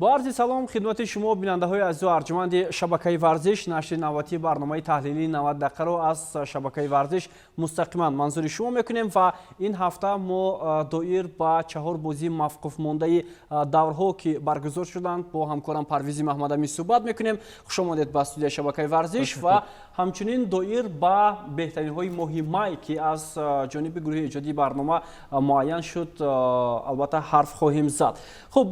با عرض سلام خدمت شما بیننده‌های عزیز و ارجمند شبکه ورزش. نشر نوبتی برنامه تحلیلی 90 دقیقه رو از شبکه ورزش مستقیما منظور شما میکنیم و این هفته ما دایر با 4 بازی موقوف مانده دورها که برگزار شدند با همکارم پرویز محمدامی صحبت میکنیم. خوش آمدید به استودیو شبکه ورزش و همچنین دایر با بهترین های مهمی که از جانب گروه ایجادی برنامه معین شد البته حرف خواهیم زد. خب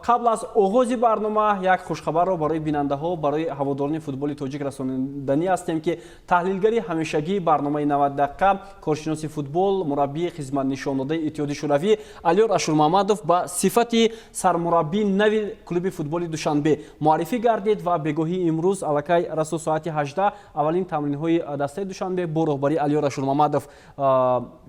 قبل از آغاز برنامه یک خوشخبر رو برای بیننده ها برای هواداران فوتبال تاجیک رساندنی هستیم که تحلیلگری همیشگی برنامه 90 دقیقه کارشناس فوتبال مربی خدمت نشان داده اتحاد شوروی علیور اشورمحمدов با صفت سرمربی نوی کلوب فوتبال دوشنبه معرفی گردید و بگاهی امروز الکی رسو ساعت 18 اولین تمرین های دسته دوشنبه با راهبری علیور اشورمحمدов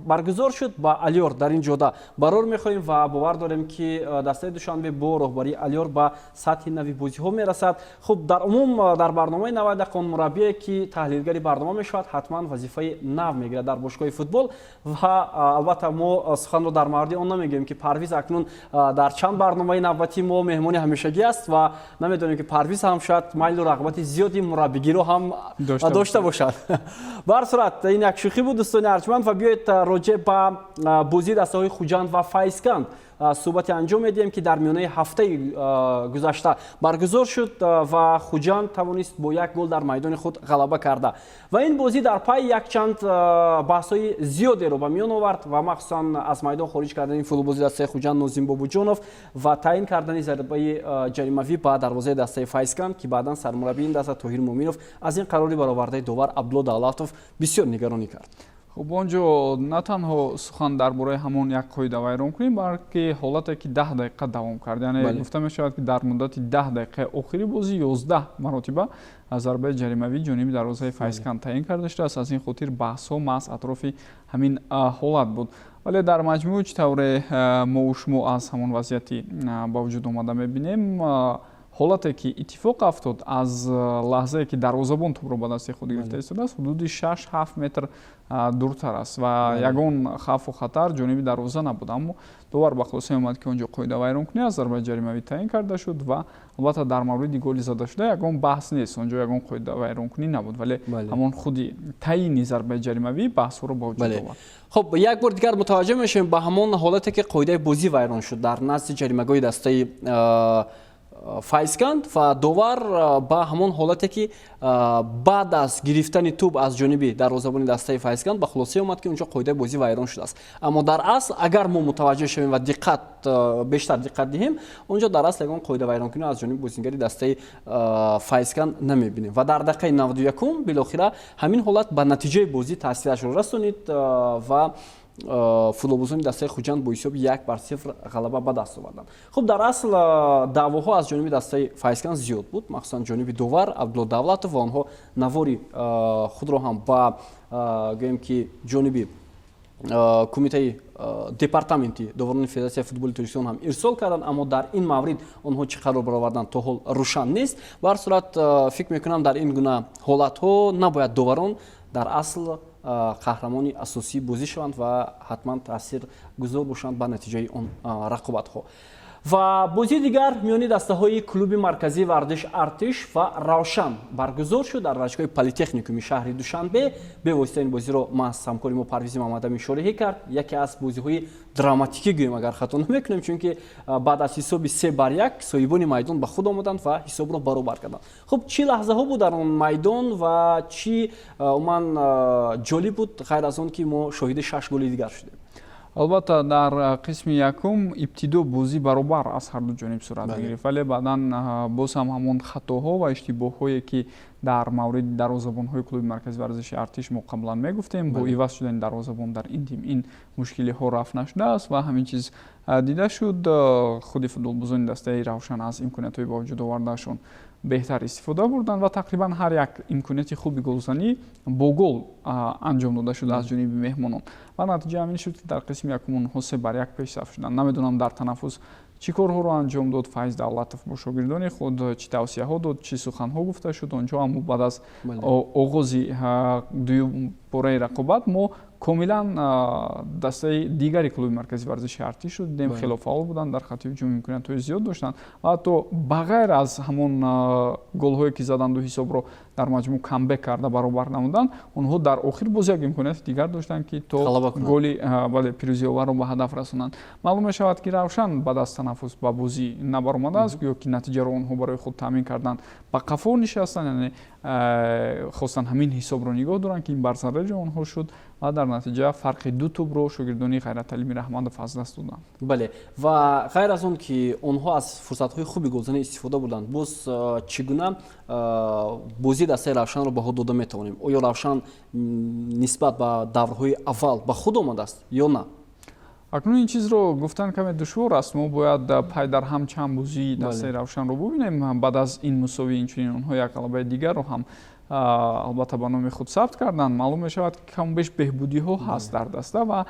برگزار شد. با علیور در این جودا برار میخواهیم و باور داریم که دسته دوشنبه با راهبری علیور با سطح نوی بازی ها میرسد. خب در عموم در برنامه 90 دقیقه مربی که تحلیلگری برنامه میشود حتما وظیفه نو میگیرد در باشگاه فوتبال و البته ما سخن رو در مورد آن نمیگیم که پرویز اکنون در چند برنامه نوبتی ما مهمانی همیشگی است و نمیدونیم که پرویز هم شاید میل و رغبت زیادی مربیگی رو هم داشته باشد. به هر صورت این یک شوخی بود دوستان ارجمند و بیایید راجع به بازی دسته‌های خوجند و فایزکند صحبت انجام میدیم که در میانه هفته گذشته برگزار شد و خوجند توانست با یک گل در میدان خود غلبه کرده و این بازی در پای یک چند بحث‌های زیادی رو به میان آورد و مخصوصا از میدان خارج کردن این فوتبالبازی دسته خوجند نازیم بابوجانov و تعیین کردن ضربه جریمه‌ای به دروازه دسته فایزکند که بعدا سرمربی این دسته طاهیر مومینов از این قراری برآورده داور عبدالله давлатов بسیار نگرانی کرد. خب онҷо на танҳо сухан дар бораи ҳамон як қоида вайрон кунем, балки ҳолате ки 10 дақиқа давом кард, яъне гуфта мешавад ки дар муддати 10 дақиқаи охири бозӣ 11 маротиба зарбаи ҷаримавӣ ҷониби дарвозаи файзканд таъин карда шудааст. аз ин хотир баҳсҳо маҳз атрофи ҳамин ҳолат буд, вале дар маҷмӯъ чӣ тавре мо шумо аз ҳамон вазъияти ба вуҷуд омада мебинем. ҳолате ки иттифоқ афтод аз лаҳзае ки дарвозабон тӯбро ба дасти худ гирифта истодааст ҳудуди 6-7 метр дуртар аст ва ягон хавфу хатар ҷониби дарвоза набуд, аммо довар ба хулоса омад ки онҷо қоида вайронкунӣ аз зарбаи ҷаримавӣ таъин карда шуд ва албатта дар мавриди голи зада шуда ягон баҳс нест, онҷо ягон қоида вайронкунӣ набуд, вале ҳамон худи таъини зарбаи ҷаримавӣ баҳсҳоро ба вуҷуд овард. خب یک بار دیگر متوجه میشیم به همون حالتی که قاعده بازی ویران شد در نزد جریمه‌گاه دسته فایزکند و داور با همون حالتی که بعد از گرفتن توپ از جانب دروازه‌بان دسته فایزکند به خلاصه اومد که اونجا قاعده بازی ویران شده است. اما در اصل اگر ما متوجه شویم و بیشتر دقت دهیم اونجا در اصل یگان قاعده ویران کنی از جانب بازیگری دسته فایزکند نمیبینیم و در دقیقه 91 بالاخره همین حالت به نتیجه بازی تاثیرش رو رسونید و футболбозони дастаи хуҷанд бо ҳисоби 1-0 ғалаба ба даст оварданд. хуб дар асл даъвоҳо аз ҷониби дастаи файзканд зиёд буд, махсусан ҷониби довар абдулло давлатов ва онҳо навори худро ҳам ба гӯем ки ҷониби кумитаи департаменти доварони федератсияи футболи тоҷикистон ҳам ирсол карданд, аммо дар ин маврид онҳо чӣ қарор бароварданд то ҳол рӯшан нест. ба ҳар сурат фикр мекунам дар ин гуна ҳолатҳо набояд доварон дар асл қаҳрамони асосии бозӣ шаванд ва ҳатман таъсир гузор бошанд ба натиҷаи он рақобатҳо. و بازی دیگر میانی دسته‌های کلوب مرکزی ورزش ارتش و روشن برگزار شد در ورزشگاه پلی‌تکنیکومی شهر دوشنبه. به واسطه این بازی رو ما از همکاری ما پرویز محمدامی شارحی کرد. یکی از بازی‌های دراماتیکی گویم اگر خطا نمی‌کنیم، چون که بعد از حساب 3-1 صاحبان میدان به خود آمدند و حساب رو برابر کردند. خب چی لحظه ها بود در اون میدان و چی عموما جالب بود غیر از اون که ما شاهد 6 گل دیگر شدیم؟ албатта дар қисми якум ибтидо бозӣ баробар аз ҳарду ҷониб сурат мегирифт, вале баъдан боз ҳам ҳамон хатоҳо ва иштибоҳҳое ки дар мавриди дарвозабонҳои клуби маркази варзиши артиш мо қаблан мегуфтем, бо иваз шудани дарвозабон дар ин тим ин мушкилиҳо рафт нашудааст ва ҳамин чиз дида шуд. худи футболбозони дастаи равшан аз имкониятҳои ба вуҷуд овардаашон беҳтар истифода бурданд ва тақрибан ҳар як имконияти хуби голзанӣ бо гол анҷом дода шуда аз ҷониби меҳмонон ва натиҷа ҳамин шуд ки дар қисми якум онҳо 3-1 пешсаф шуданд. намедонам дар танаффус чӣ корҳоро анҷом дод Файз Давлатов бо шогирдони худ, чӣ тавсияҳо дод, чӣ суханҳо гуфта шуд онҷо, аммо баъд аз оғози дуюм пораи рақобат мо комилан дастаи дигари клуби маркази варзиши артиш шуд дидем хело фаъол буданд, дар хати ҳуҷум имкониятҳои зиёд доштанд ва ҳатто ба ғайр аз ҳамон голҳое ки заданду ҳисобро дар маҷмӯъ камбек карда баробар намуданд, онҳо дар охир боз як имконияти дигар доштанд ки то голи пирӯзиоварро ба ҳадаф расонанд. Маълум мешавад ки Равшан баъд аз танаффус ба бозӣ набаромадааст, гӯё ки натиҷаро онҳо барои худ таъмин карданд, ба қафо нишастанд, яъне хостанд ҳамин ҳисобро нигоҳ доранд ки ин бар заррари онҳо шуд ва дар натиҷа фарқи ду тӯбро шогирдони Ғайраталӣ Мираҳмадов аз даст доданд. бале ва ғайр аз он ки онҳо аз фурсатҳои хуби голзанӣ истифода бурданд, боз чӣ гуна бозии дастаи Равшанро баҳо дода метавонем? оё Равшан нисбат ба даврҳои аввал ба худ омадааст ё на? акнун ин чизро гуфтан каме душвор аст. Мо бояд пай дар ҳам чанд бозии дастаи Равшанро бубинем. Баъд аз ин мусовӣ инчунин онҳо як ғалабаи дигарро ҳам албатта ба номи худ сабт карданд. Маълум мешавад ки камбеш беҳбудиҳо ҳаст дар даста ва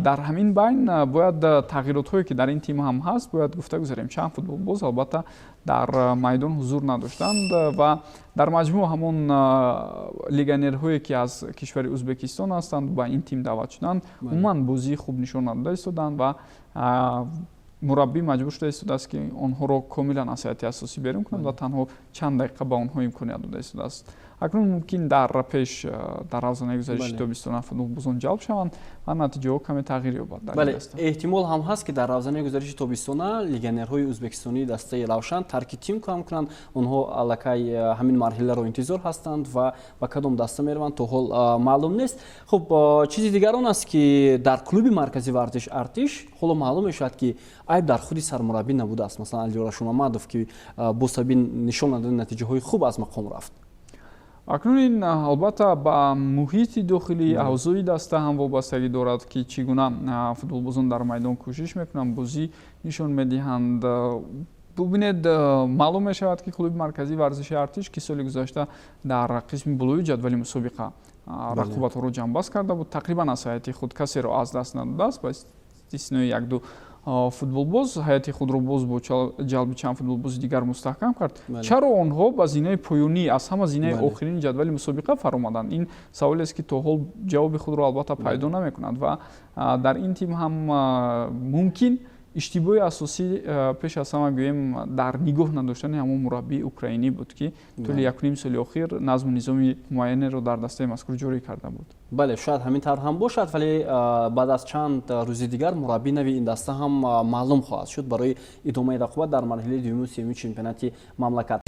дар ҳамин байн бояд тағйиротҳое ки дар ин тим ҳам ҳаст бояд гуфта гузарем. Чанд футболбоз албатта дар майдон ҳузур надоштанд ва дар маҷмӯъ ҳамон легионерҳое ки аз кишвари Ӯзбекистон ҳастанд ба ин тим даъват шуданд умуман бозии хуб нишон надода истоданд ва мураббӣ маҷбур шуда истодааст ки онҳоро комилан аз ҳайати асосӣ берун кунад ва танҳо чанд дақиқа ба онҳо имконият дода истодааст. акнун мумкин дар пеш дар равзанаи гузариши тобистона футболбозон ҷалб шаванд ва натиҷаҳо каме тағйир ёбад дар ин даста. эҳтимол ҳам ҳаст ки дар равзанаи гузариши тобистона легионерҳои ӯзбекистонии дастаи Равшан тарки тим кам кунанд. Онҳо аллакай ҳамин марҳиларо интизор ҳастанд ва ба кадом даста мераванд то ҳол маълум нест. Хуб, чизи дигар он аст ки дар клуби маркази варзиш Артиш ҳоло маълум мешавад ки айб дар худи сармураббӣ набудааст. Масалан Алиёра Шумамадов ки бо сабаби нишон надодани натиҷаҳои хуб аз мақом рафт. акнун ин албатта ба муҳити дохилии авзои даста ҳам вобастагӣ дорад ки чӣ гуна футболбозон дар майдон кӯшиш мекунанд, бозӣ нишон медиҳанд. бубинед, маълум мешавад ки клуби марказии варзиши Артиш ки соли гузашта дар қисми болои ҷадвали мусобиқа рақобатҳоро ҷамъбаст карда буд. Тақрибан аз ҳайати худ касеро аз даст надодааст ба истиснои як-ду футболбоз ҳайати худро боз бо ҷалби чанд футболбози дигар мустаҳкам кард. чаро онҳо ба зинаи поёнӣ аз ҳама зинаи охирини ҷадвали мусобиқа фаромаданд? ин саволест ки то ҳол ҷавоби худро албатта пайдо намекунад ва дар ин тим ҳам мумкин иштибоҳи асосӣ пеш аз ҳама гӯем дар нигоҳ надоштани ҳамон мураббии украинӣ буд ки тӯли 1.5 соли охир назму низоми муайянеро дар дастаи мазкур ҷорӣ карда буд. бале, шояд ҳамин тавр ҳам бошад, вале баъд аз чанд рӯзи дигар мураббии нави ин даста ҳам маълум хоҳад шуд барои идомаи рақобат дар марҳилаи дуюму сеюми чемпионати мамлакат.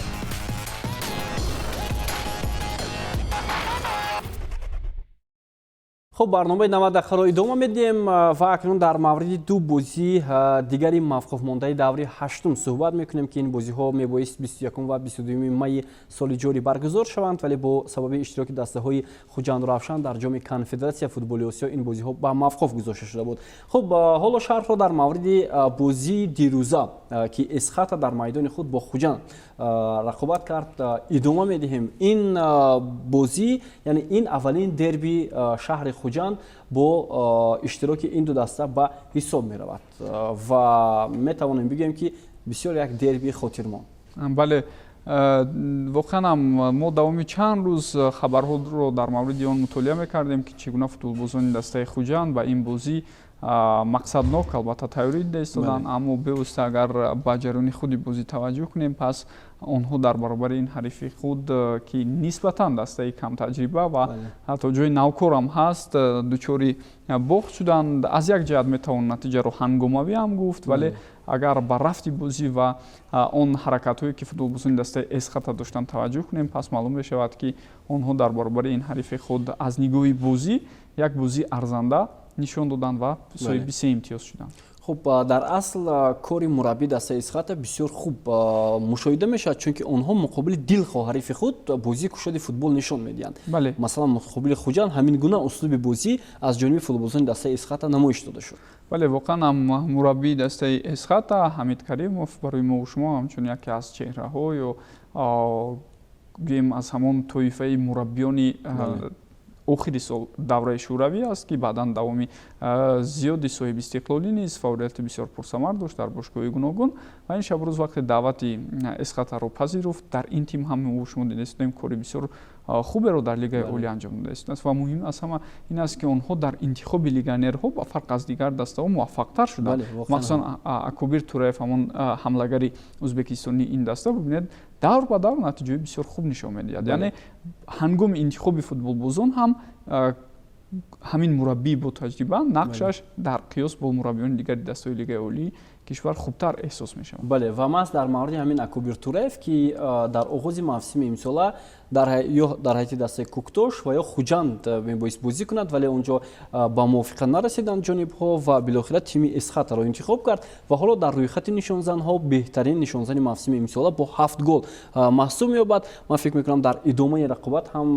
خب برنامه 90 دقیقه رو ادامه میدیم و اکنون در مورد دو بازی دیگری موقوف مانده دوره هشتم صحبت میکنیم که این بازی ها میبایست 21 و 22 می سال جاری برگزار شوند، ولی با سبب اشتراک دسته های خوجند رفشان در جام کنفدراسیون فوتبال آسیا این بازی ها به موقوف گذاشته شده بود. خب حالا شرح رو در مورد بازی دیروزه که اسخات در میدان خود با خوجند رقابت کرد ادامه میدیم. این بازی یعنی این اولین دربی شهر خوجند با اشتراک این دو دسته به حساب می رود و می توانیم بگیم که بسیار یک دربی خاطرمان. بله، واقعا ما دوامی چند روز خبرها رو در مورد آن مطالعه میکردیم که چگونه فوتبالبازان دسته خوجند و این بازی مقصدناک البته تیاری ایستادند، اما بیوسته اگر با جریان خودی بازی توجه کنیم پس آنها در برابر این حریف خود که نسبتاً دسته کم تجربه و حتی جای نوکار هم هست دچار باخت شدند. از یک جهت میتوان نتیجه رو هنگاموی هم گفت، ولی اگر با رفت بازی و آن حرکت هایی که فوتبالبازان دسته اسخات داشتند توجه کنیم پس معلوم میشود که آنها در برابر این حریف خود از نگاه بازی یک بازی ارزنده نشان دادند و صاحب 3 امتیاز شدند. خب در اصل کاری مربی دسته اسخات بسیار خوب مشاهده میشد، چون که آنها مقابل دلخواه حریف خود بازی کشاد فوتبال نشان میدهند. مثلا مقابل خوجند همین گونه اسلوب بازی از جانب فوتبالبازان دسته اسخات نمایش داده شد. بله، واقعا مربی دسته اسخات حمید کریموف برای ما و شما همچون یکی از چهره های و گیم از همون طایفه مربیانی охири сол давраи шӯравӣ аст ки баъдан давоми зиёди соҳиби истиқлолӣ низ фаъолияти бисёр пурсамар дошт дар бошгоҳи гуногун ва ин шабрӯз вақте даъвати Эсхатаро пазируфт. Дар ин тим ҳам шумо дидастем кори бисёр хуберо дар лигаи олӣ анҷом додааст ва муҳим аз ҳама ин аст ки онҳо дар интихоби легионерҳо ба фарқ аз дигар дастаҳо муваффақтар шуданд. махсусан Акубир Тураев ҳамон ҳамлагари ӯзбекистонии ин даста бубинед давр ба давр натиҷаҳои бисёр хуб нишон медиҳад. Яъне ҳангоми интихоби футболбозон ҳам ҳамин мураббии бо таҷриба нақшаш дар қиёс бо мураббиёни дигари дастаҳои лигаи олии кишвар хубтар эҳсос мешавад. бале ва мас дар мавриди ҳамин Акубир Тураев ки дар оғози мавсими имсола ё дар ҳайати дастаи Куктош ва ё Хуҷанд мебоист бозӣ кунад, вале онҷо ба мувофиқа нарасиданд ҷонибҳо ва билохира тими Эсхатаро интихоб кард ва ҳоло дар рӯйхати нишонзанҳо беҳтарин нишонзани мавсими имсола бо 7 гол маҳсуб меёбад. Ман фикр мекунам дар идомаи рақобат ҳам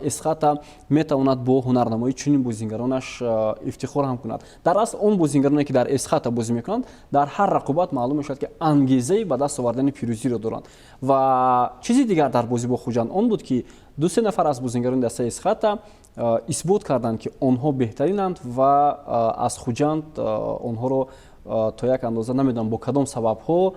Эсхата метавонад бо ҳунарнамоии чунин бозингаронаш ифтихор ҳам кунад. дар асл он бозингароне ки дар Эсхата бозӣ мекунанд дар ҳар рақобат маълум мешавад ки ангезаи ба даст овардани пирӯзиро доранд. ва чизи дигар дар бозӣ бо Хуҷанд он буд ки ду-се нафар аз бозингарони дастаи Эсхата исбот карданд ки онҳо беҳтаринанд ва аз Хуҷанд онҳоро то як андоза намедонам бо кадом сабабҳо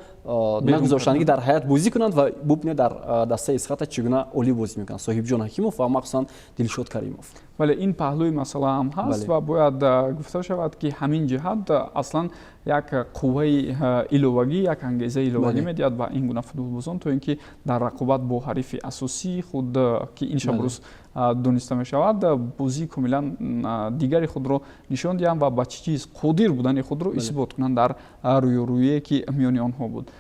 нагузоштанд ки дар ҳаят бозӣ кунанд ва бубинед дар дастаи Эсхата чӣ гуна олӣ бозӣ мекунанд Соҳибҷон Ҳакимов ва махсусан Дилшод Каримов. вале ин паҳлӯи масъала ҳам ҳаст ва бояд гуфта шавад ки ҳамин ҷиҳат аслан як қувваи иловагӣ, як ангезаи иловагӣ медиҳад ба ин гуна футболбозон то ин ки дар рақобат бо ҳарифи асосии худ ки ин шабрӯз дониста мешавад бозии комилан дигари худро нишон диҳанд ва ба чӣ чиз қодир будани худро исбот кунанд дар рӯёрӯие ки миёни онҳо буд.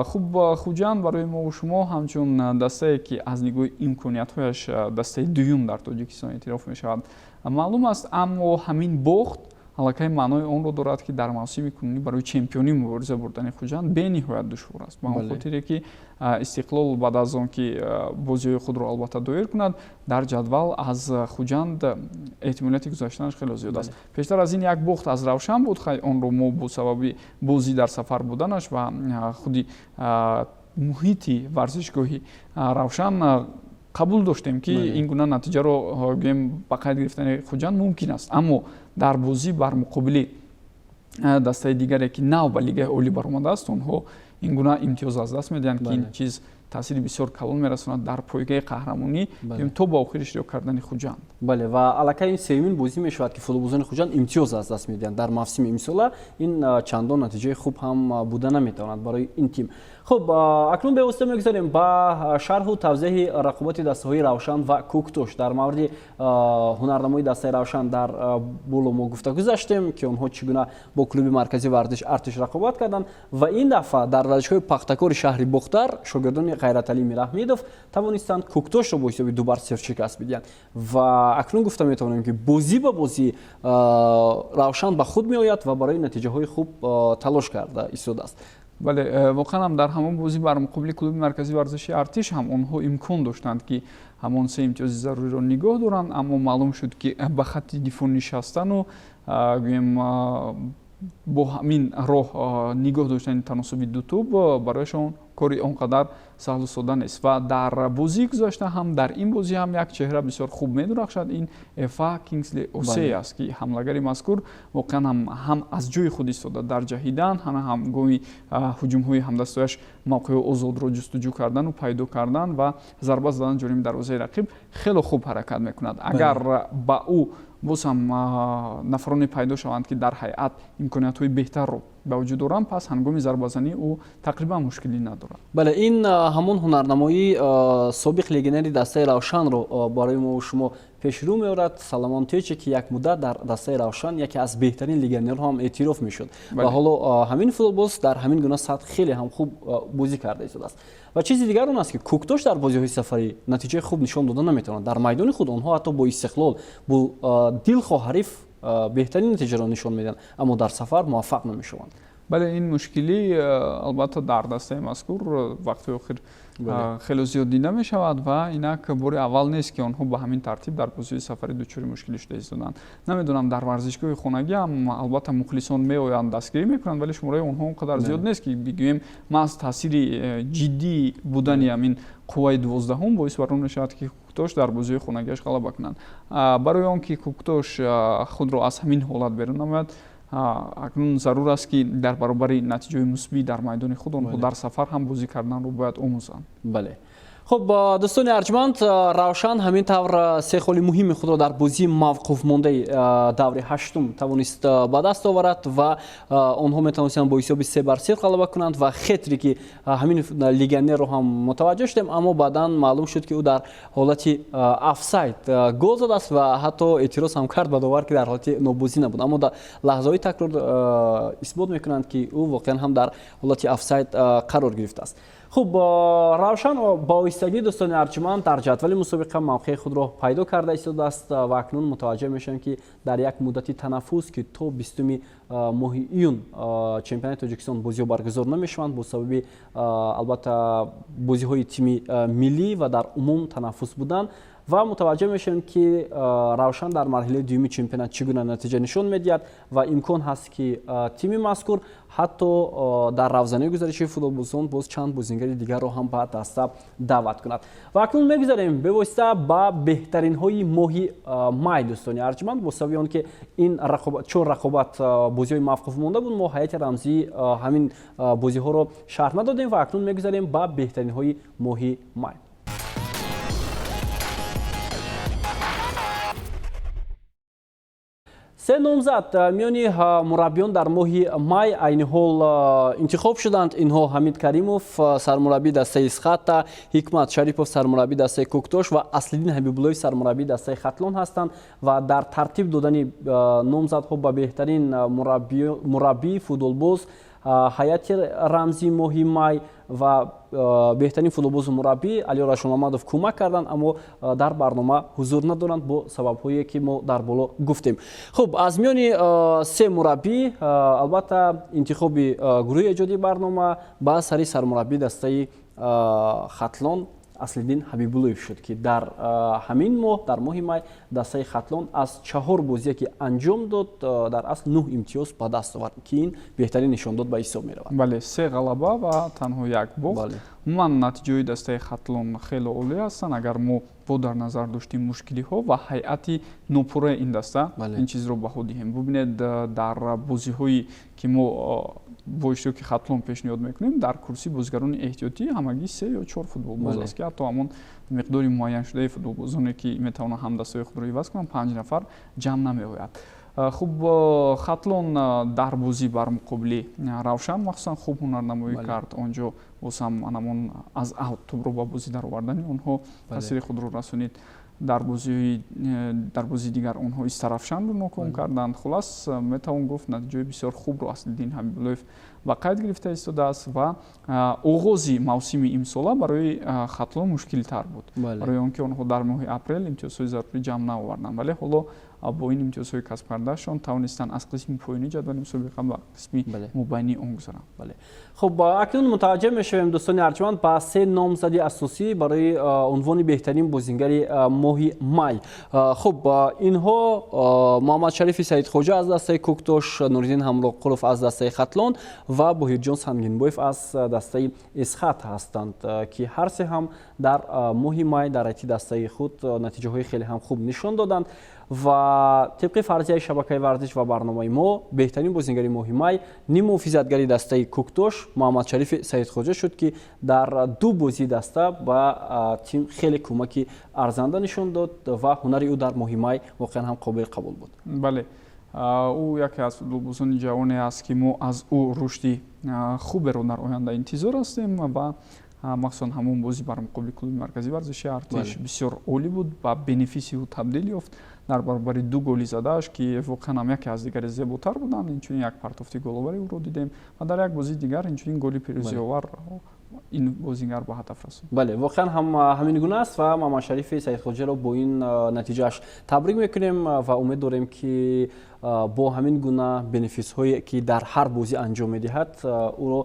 хуб Хуҷанд барои мо шумо ҳамчун дастае ки аз нигоҳи имкониятҳояш дастаи дуюм дар Тоҷикистон эътироф мешавад маълум аст, аммо ҳамин бохт аллакай маънои онро дорад ки дар мавсими кунунӣ барои чемпионӣ мубориза бурдани Хуҷанд бениҳоят душвор аст. ба он хотире ки Истиқлол баъд аз он ки бозиҳои худро албатта доир кунад дар ҷадвал аз Хуҷанд эҳтимолияти гузаштанаш хеле зиёд аст. пештар аз ин як бохт аз Равшан буд, хай онро мо бо сабаби бозӣ дар сафар буданаш ва худи муҳити варзишгоҳи Равшан қабул доштем ки ин гуна натиҷаро гӯем ба қайд гирифтани Хуҷанд мумкин аст, аммо дар бозӣ бар муқобили дастаи дигаре ки нав ба лигаи олӣ баромадааст онҳо ин гуна имтиёз аз даст медиҳанд ки ин чиз таъсири бисёр калон мерасонад дар пойгаи қаҳрамонӣ то ба охир иштирок кардани Хуҷанд. бале ва аллакай ин сеюмин бозӣ мешавад ки футболбозони Хуҷанд имтиёз аз даст медиҳанд дар мавсими имсола. ин чандон натиҷаи хуб ҳам буда наметавонад барои ин тим. хуб акнун бевосита мегузарем ба шарҳу тавзеҳи рақобати дастаҳои Равшан ва Куктош. дар мавриди ҳунарнамои дастаи Равшан дар боло мо гуфта гузаштем ки онҳо чӣ гуна бо клуби марказии варзиш Артиш рақобат карданд ва ин дафъа дар варзишгоҳи Пахтакори шаҳри Бохтар шогирдони Ғайраталӣ Мираҳмедов тавонистанд Куктошро бо ҳисоби 2-0 шикаст бидиҳанд ва акнун гуфта метавонем ки бозӣ ба бозӣ Равшан ба худ меояд ва барои натиҷаҳои хуб талош карда истодааст. бале воқеан ҳам дар ҳамон бозӣ бар муқобили клуби марказии варзиши Артиш ҳам онҳо имкон доштанд ки ҳамон се имтиёзи заруриро нигоҳ доранд, аммо маълум шуд ки ба хатти дифоъ нишастану гӯем бо ҳамин роҳ нигоҳ доштани таносуби ду тӯб барояшон кори он қадар саҳлу сода нест ва дар бозии гузашта ҳам дар ин бозӣ ҳам як чеҳра бисёр хуб медурахшад. ин Эфа Кингсли Осей аст ки ҳамлагари мазкур воқеан ҳам аз ҷои худ истода дар ҷаҳидан ҳам гоҳи ҳуҷумҳои ҳамдастояш мавқеъҳои озодро ҷустуҷӯ кардану пайдо кардан ва зарба задан ҷониби дарвозаи рақиб хеле хуб ҳаракат мекунад. агар ба ӯ боз ҳам нафароне пайдо шаванд ки дар ҳайат имкониятҳои беҳтарро ба вуҷуд оранд, пас ҳангоми зарбазанӣ ӯ тақрибан мушкилӣ надорад. бале ин ҳамон ҳунарнамоии собиқ легионери дастаи Равшанро барои мо шумо пешрӯ меорад. Саломон Тече ки як муддат дар дастаи Равшан яке аз беҳтарин легионерҳо ҳам эътироф мешуд ва ҳоло ҳамин футболбоз дар ҳамин гуна сатҳ хеле ҳам хуб бозӣ карда истодааст. ва чизи дигар он аст ки Куктош дар бозиҳои сафарӣ натиҷаи хуб нишон дода наметавонад. дар майдони худ онҳо ҳатто бо Истиқлол бо дилхоҳ ҳариф беҳтарин натиҷаро нишон медиҳанд, аммо дар сафар муваффақ намешаванд. бале ин мушкилӣ албатта дар дастаи мазкур вақти охир хеле зиёд дида мешавад ва инак бори аввал нест ки онҳо ба ҳамин тартиб дар бозии сафари дучори мушкилӣ шуда истоданд. Намедонам дар варзишгоҳи хонагӣ ҳам албатта мухлисон меоянд дастгирӣ мекунанд, вале шумораи онҳо он қадар зиёд нест ки бигӯем маҳз таъсири ҷиддии будани ҳамин қувваи 12 боис бар он мешавад ки Куктош дар бозии хонагиаш ғалаба кунанд. Барои он ки Куктош худро аз ҳамин ҳолат берун намояд, акнун зарур аст ки дар баробари натиҷаҳои мусбӣ дар майдони худ онҳо дар сафар ҳам бозӣ карданро бояд омӯзанд. бале خب دوستان ارجمند روشن همین طور سه خالی مهم خود را در بازی موقوف مانده دور هشتم توانست به دست آورد و آنها میتونستند با حساب 3-0 غلبه کنند و خطری که همین لیگنر رو هم متوجه شدیم، اما بعداً معلوم شد که او در حالت آفساید گل زد است و حتی اعتراض هم کرد به داور که در حالت نابازی نبود، اما در لحظه‌های تکرار اثبات میکنند که او واقعا هم در حالت آفساید قرار گرفته است. خب روشن با ایستگی دوستان ارجمند در جدول مسابقه موقع خود را پیدا کرده ایستاده است و اکنون متوجه میشن که در یک مدت تنفس که تا 20 ماه ایون چمپیونات تاجیکستان بازی برگزار نمیشوند با سبب البته بازی های تیم ملی و در عموم تنفس بودن و متوجه میشن که روشن در مرحله دوم چمپیونات چگونه نتیجه نشون میدهد و امکان هست که تیم مذکور حتی در روزانه گزارش فوتبالبازان باز چند بازیگر دیگر را هم به دسته دعوت کند. و اکنون میگذاریم به واسطه با بهترین های ماه مای دوستان ارجمند با سبب آن که این رقابت چون رقابت بازی های موقوف مانده بود ما هیئت رمزی همین بازی ها را شرح ندادیم و اکنون میگذاریم با بهترین های ماه مای. سه نامزد میانی مربیان در ماه مای عین حال انتخاب شدند. اینها حمید کریموف سرمربی دسته اسخات، حکمت شریفوف سرمربی دسته کوکتوش و اصلدین حبیب‌الله سرمربی دسته خطلون هستند و در ترتیب دادن نامزدها به بهترین مربی فوتبالباز هیئت رمزی ماه مای و بهترین فوتبالباز مربی علی راشون محمدов کمک کردند، اما در برنامه حضور ندارند با سبب‌هایی که ما در بالا گفتیم. خب از میان سه مربی البته انتخاب گروه ایجادی برنامه با سری سرمربی دسته خطلون اصلدین حبیب‌الله شد که در همین ماه در ماه مای دسته خطلون از 4 بازی که انجام داد در اصل 9 امتیاز به دست آورد که این بهترین نشان داد به حساب می رود. بله 3 غلبه و تنها 1 باخت. من نتیجه دسته خطلون خیلی عالی هستند. اگر ما با در نظر داشتیم مشکلی ها و هیئت نوپره این دسته این چیز رو بها دهیم. ببینید در بازی هایی که ما با اشتراک خطلون پیشنهاد میکنیم در کرسی بازیگران احتیاطی همگی 3 یا 4 فوتبالباز است که حتی همون مقداری معین شده فوتبالبازانی که میتونن هم دسته خود رو عوض کنن 5 نفر جمع نمیآید. خوب خطلون در بازی بر مقابل روشن مخصوصا خوب هنرنمایی کرد. آنجا واسم انمون از اوت توپ رو با بازی در آوردن اونها تاثیر خود رو رسونید. در بازی دیگر اونها استرافشان رو ناکام کردند. خلاص میتوان گفت نتیجه بسیار خوب رو اصلدین حبیب‌الله با قید گرفته ایستاده است و آغازی موسم امسال برای خطلون مشکلی تر بود. برای آنکه آنها در ماه اپریل امتیازهای ضروری جمع نآوردند، ولی حالا با این امتیازهای کسب کردهشان توانستند از قسم پایینی جدول مسابقه به قسم مبینی آن گذرند. بله. خب اکنون متوجه میشویم دوستان ارجمند با 3 نامزدی اساسی برای عنوان بهترین بازیگر ماه مای. خب اینها محمد شریف سعیدخواجه از دسته کوکتوش، نوردین همراقلوف از دسته خطلون و بهیرجان سنگینبایف از دسته اسخات هستند که هر سه هم در ماه مای در دسته خود نتیجه های خیلی هم خوب نشان دادند و طبق فرضیه شبکه ورزش و برنامه ما بهترین بازیگر ماه مای نیم محافظتگری دسته کوکتوش محمد شریف سعیدخواجه شد که در 2 بازی دسته با تیم خیلی کمکی ارزنده نشان داد و هنری او در ماه مای واقعا هم قابل قبول بود. بله، او یکی از فوتبالبازان جوانی است که ما از او رشدی خوب رو در آینده انتظار هستیم و مخصوصا همون بازی بر مقابل کلوب مرکزی ورزشی ارتش بسیار عالی بود و بنفیسی او تبدیل یافت در برابر 2 گلی زدهش که واقعا هم یکی از دیگر زیباتر بودند. اینچنین یک پرتافتی گل‌آوری او رو دیدیم و در یک بازی دیگر اینچنین گلی پیروزی آور این بازیگر به هدف رسید. بله، واقعا هم همین گونه است و محمد شریف سعیدخواجه رو با این نتیجهش تبریک میکنیم و امید داریم که бо ҳамин гуна бенефисҳое ки дар ҳар бозӣ анҷом медиҳад ӯро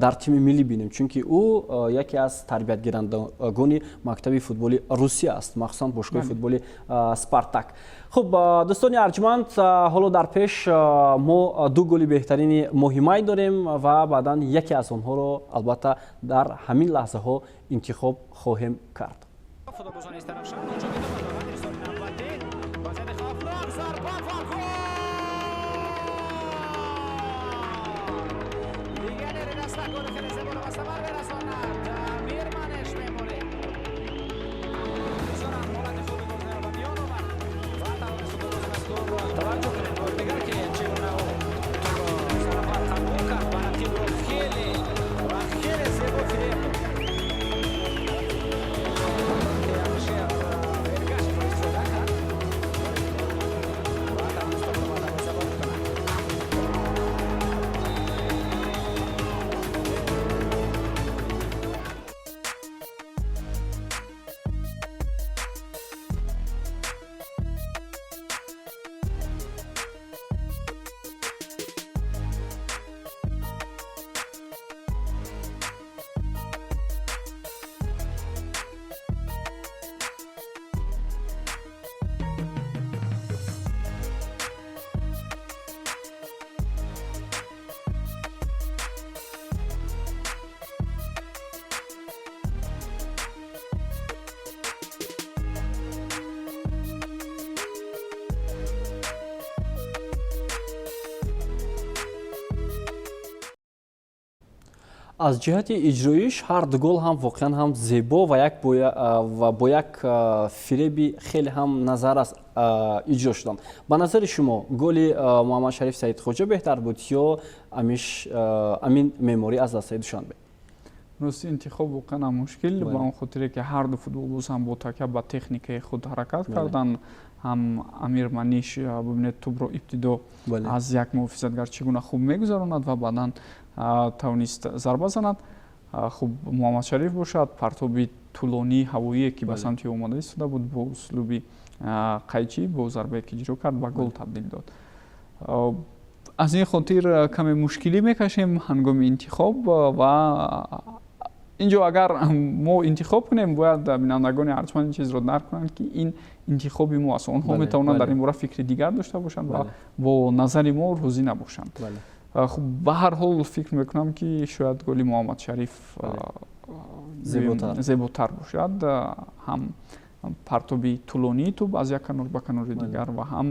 дар тими миллӣ бинем, чунки ӯ яке аз тарбиятгирандагони мактаби футболи Русия аст, махсусан бошгоҳи футболи Спартак. хуб дӯстони арҷманд, ҳоло дар пеш мо ду голи беҳтарини моҳи май дорем ва баъдан яке аз онҳоро албатта дар ҳамин лаҳзаҳо интихоб хоҳем кард. аз ҷиҳати иҷроиш ҳар ду гол ҳам воқеан ҳам зебо ва бо як фиреби хеле ҳам назаррас иҷро шуданд. Ба назари шумо голи Муҳаммад Шариф Саидхоҷа беҳтар буд ё Амин Меморӣ аз дастаи Душанбе? рости интихоб воқеан ҳам мушкил, ба он хотире ки ҳар ду футболбоз ҳам бо така ба техникаи худ ҳаракат карданд. ҳам Амир Маниш бубинед тӯбро ибтидо аз як муҳофизатгар чӣ гуна хуб мегузаронад ва баъдан тавонист зарба занад. хуб Муҳаммад Шариф бошад, партоби тӯлонии ҳавоие ки ба самти омода истода буд, бо услуби қайчӣ бо зарбае ки иҷро кард ба гол табдил дод. аз ин хотир каме мушкилӣ мекашем ҳангоми интихоб ва инҷо агар мо интихоб кунем, бояд бинандагони арҷманд ин чизро дарк кунанд ки ин интихоби мо аст. онҳо метавонанд дар ин бора фикри дигар дошта бошанд ва бо назари мо розӣ набошанд. хуб ба ҳар ҳол фикр мекунам ки шояд голи Муҳаммад Шариф зеботар бошад, ҳам партоби тӯлонии тӯб аз як канор ба канори дигар ва ҳам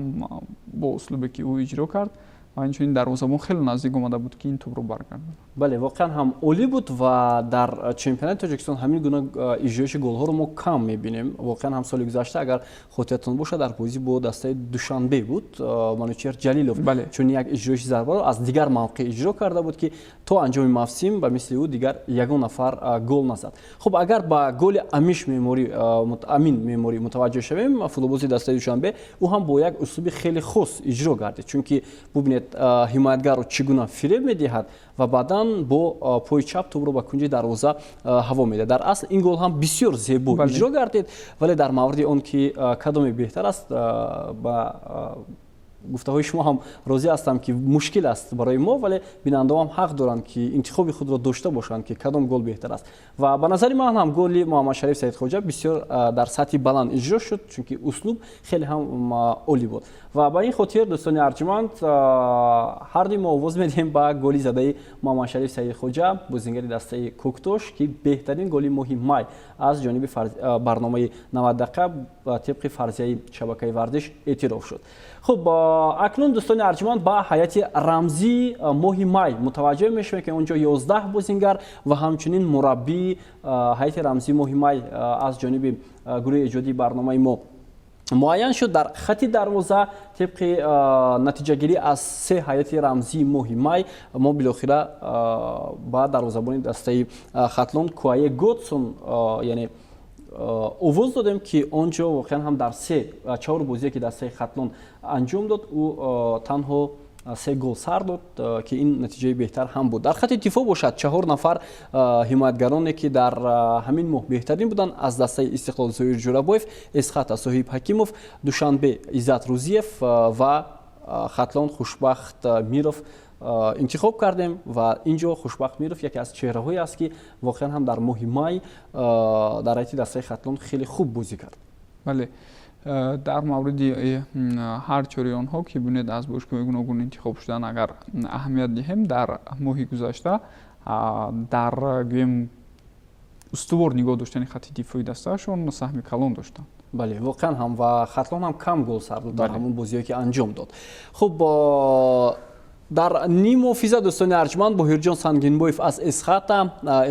бо услубе ки ӯ иҷро кард ва инчунин дарвозабон хеле наздик омада буд ки ин тӯбро баргардонад. бале воқеан ҳам олӣ буд ва дар чемпионати Тоҷикистон ҳамин гуна иҷроиши голҳоро мо кам мебинем. воқеан ҳам соли гузашта агар хотиратон бошад дар бозӣ бо дастаи Душанбе буд, Манучер Ҷалилов чун як иҷроиши зарбаро аз дигар мавқеъ иҷро карда буд ки то анҷоми мавсим ба мисли ӯ дигар ягон нафар гол назад. хуб агар ба голи Амин Меморӣ мутаваҷҷӯҳ шавем, футболбози дастаи Душанбе, ӯ ҳам бо як услуби хеле хос иҷро гардид, чунки бубинед ҳимоятгарро чӣ гуна фиреб медиҳад ва баъдан бо пои чап тӯбро ба кунҷи дарвоза ҳаво медиҳад. дар асл ин гол ҳам бисёр зебо иҷро гардид, вале дар мавриди он ки кадоме беҳтар аст, ба гуфтаҳои шумо ҳам розӣ ҳастам ки мушкил аст барои мо, вале бинандаҳо ҳам ҳақ доранд ки интихоби худро дошта бошанд ки кадом гол беҳтар аст. ва ба назари ман ҳам голи Муҳаммад Шариф Саидхоҷа бисёр дар сатҳи баланд иҷро шуд, чунки услуб хеле ҳам олӣ буд. ва ба ин хотир дӯстони арҷманд, ҳар ду мо овоз медиҳем ба голи задаи Муҳаммад Шариф Саидхоҷа, бозингари дастаи Коктош, ки беҳтарин голи моҳи май аз ҷониби барномаи 90 дақиқа тибқи фарзияи шабакаи варзиш эътироф шуд. хуб акнун дӯстони арҷманд ба ҳайати рамзии моҳи май мутаваҷҷӯҳ мешавем ки онҷо 11 бозингар ва ҳамчунин мураббии ҳайати рамзии моҳи май аз ҷониби гурӯҳи эҷодии барномаи мо муайян шуд. дар хати дарвоза тибқи натиҷагирӣ аз се ҳайати рамзии моҳи май мо билохира ба дарвозабони дастаи Хатлон Куае Готсон яъне овоз додем ки онҷо воқеан ҳам дар чаҳор бозие ки дастаи Хатлон анҷом дод, ӯ танҳо 3 гол сар дод ки ин натиҷаи беҳтар ҳам буд. дар хати дифоъ бошад 4 нафар ҳимоятгароне ки дар ҳамин моҳ беҳтарин буданд аз дастаи Истиқлол Зоир Ҷурабоев, Эсхат Асоҳиб Ҳакимов, Душанбе Иззат Рӯзиев ва хатлон Хушбахт Миров интихоб кардем ва инҷо Хушбахт Миров яке аз чеҳраҳое аст ки воқеан ҳам дар моҳи май дар ҳайати дастаи хатлон хеле хуб бозӣ кард. бале дар мавриди ҳар чори онҳо ки бинед аз бошгоҳи гуногун интихоб шудан агар аҳамият диҳем дар моҳи гузашта дар гӯем устувор нигоҳ доштани хатти дифои дастаашон саҳми калон доштанд. бале воқеан ҳам ва хатлон ҳам кам гол сар дод дар ҳамон бозиҳое ки анҷом дод. Хуб дар ним муҳофиза дӯстони арҷманд Боҳирҷон Сангинбоев аз Эсхата,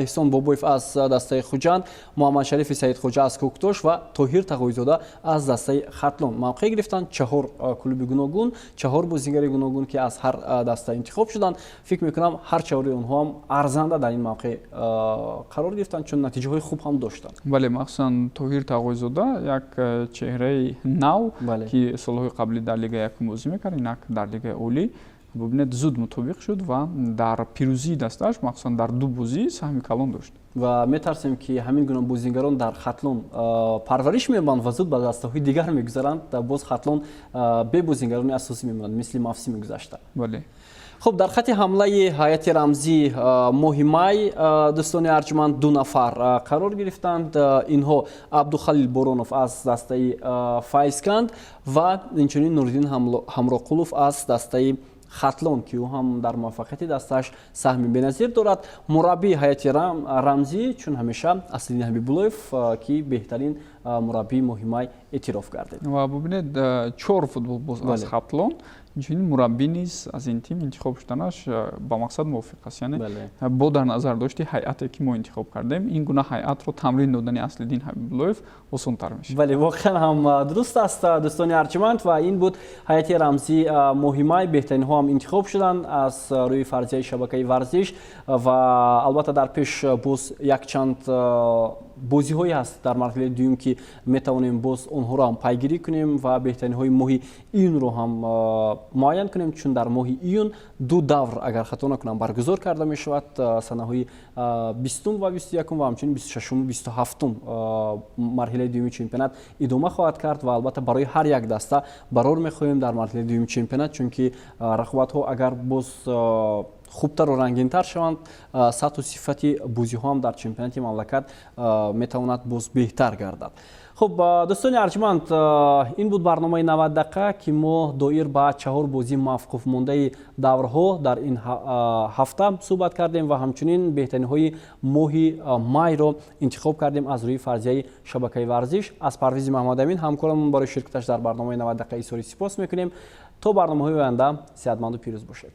Эҳсон Бобоев аз дастаи Хуҷанд, Муҳаммадшарифи Саидхоҷа аз Кӯктош ва Тоҳир Тағоизода аз дастаи Хатлон мавқеъ гирифтанд. 4 клуби гуногун, 4 бозигари гуногун ки аз ҳар даста интихоб шуданд. Фикр мекунам ҳар чавори онҳо ҳам арзанда дар ин мавқеъ қарор гирифтанд, чун натиҷаҳои хуб ҳам доштанд. бале махсусан Тоҳир Тағоизода як чеҳраи нав ки солҳои қаблӣ дар лигаи якум бозӣ мекард, инак дар лигаи олӣ бубинед зуд мутобиқ шуд ва дар пирӯзии дастааш махсусан дар ду бозӣ саҳми калон дошт. ва метарсем ки ҳамин гуна бозигарон дар Хатлон парвариш меёбанд ва зуд ба дастаҳои дигар мегузаранд. Боз Хатлон бе бозигарони асосӣ мемонанд, мисли мавсими гузашта. бале хуб дар хати ҳамлаи ҳайати рамзии моҳи май дӯстони арҷманд 2 нафар қарор гирифтанд. Инҳо Абдухалил Боронов аз дастаи Файзканд ва инчунин Нуриддин Ҳамроқулов аз дастаи Хатлон ки ӯ ҳам дар муваффақияти дастааш саҳми беназир дорад. Мураббии ҳайати рамзӣ чун ҳамеша Аслиддин Ҳабибуллоев ки беҳтарин мураббии моҳи май эътироф гардид. ва бубинед 4 футболбоз аз Хатлон инчунин мураббӣ низ аз ин тим интихоб шуданаш ба мақсад мувофиқ аст. яъне бо дар назар дошти ҳайате ки мо интихоб кардем ин гуна ҳайатро тамрин додани Аслиддин Ҳабибуллоев осонтар мешавад. бале воқеан ҳам дуруст аст дӯстони арҷманд ва ин буд ҳайати рамзии моҳи май. беҳтаринҳо ҳам интихоб шуданд аз рӯи фарзияи шабакаи варзиш ва албатта дар пеш боз якчанд бозиҳое ҳаст дар марҳилаи дуюм ки метавонем боз онҳоро ҳам пайгирӣ кунем ва беҳтаринҳои моҳи июнро ҳам муайян кунем, чун дар моҳи июн 2 давр агар хато накунам баргузор карда мешавад. санаҳои 20 ва 21 ва ҳамчунин 26 27 марҳилаи дуюми чемпионат идома хоҳад кард ва албатта барои ҳар як даста барор мехоҳем дар марҳилаи дуюми чемпионат, чунки рақобатҳо агар боз хубтару рангинтар шаванд, сатҳу сифати бозиҳо ҳам дар чемпионати мамлакат метавонад боз беҳтар гардад. хуб дӯстони арҷманд, ин буд барномаи 90 дақиқа ки мо доир ба 4 бозии мавқуфмондаи даврҳо дар ин ҳафта суҳбат кардем ва ҳамчунин беҳтаринҳои моҳи майро интихоб кардем аз рӯи фарзияи шабакаи варзиш. аз Парвизи Маҳмадамин ҳамкорамон барои ширкаташ дар барномаи 90 дақиқа изҳори сипос мекунем. то барномаҳои оянда сеҳатманду пирӯз бошед.